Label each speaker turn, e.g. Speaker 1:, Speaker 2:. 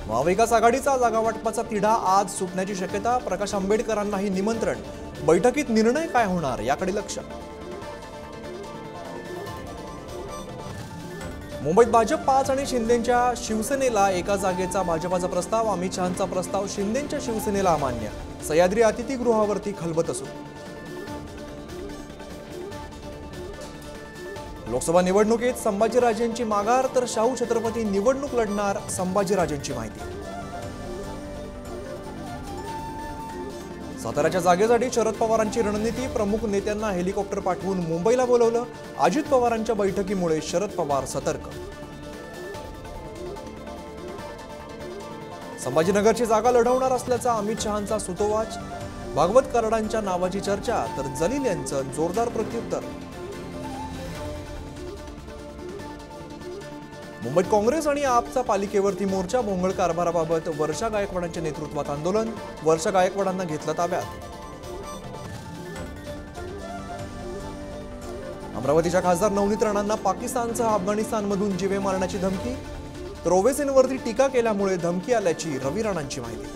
Speaker 1: महाविकास आघाडीचा जागावाटपाचा तिढा आज सुटण्याची शक्यता। प्रकाश आंबेडकरांनाही निमंत्रण। बैठकीत निर्णय काय होणार याकडे लक्ष। मुंबईत भाजप 5 आणि शिंदेंच्या शिवसेनेला एका जागेचा भाजपाचा प्रस्ताव। अमित शहांचा प्रस्ताव शिंदेंच्या शिवसेनेला अमान्य। सह्याद्री अतिथीगृहावरती खलबत असू। लोकसभा निवडणुकीत संभाजीराजेंची माघार तर शाहू छत्रपती निवडणूक लढणार, संभाजीराजेंची माहिती। साताऱ्याच्या जागेसाठी शरद पवारांची रणनीती। प्रमुख नेत्यांना हेलिकॉप्टर पाठवून मुंबईला बोलवलं। अजित पवारांच्या बैठकीमुळे शरद पवार सतर्क। संभाजीनगरची जागा लढवणार असल्याचा अमित शहांचा सुतोवाच। भागवत कराडांच्या नावाची चर्चा तर जलील यांचं जोरदार प्रत्युत्तर। मुंबईत काँग्रेस आणि आपचा पालिकेवरती मोर्चा। भोंगळ कारभाराबाबत वर्षा गायकवाडांच्या नेतृत्वात आंदोलन। वर्षा गायकवाडांना घेतलं ताब्यात। अमरावतीच्या खासदार नवनीत राणांना पाकिस्तानसह अफगाणिस्तानमधून जीवे मारण्याची धमकी। तर ओवेसींवरती टीका केल्यामुळे धमकी आल्याची रवी राणांची माहिती।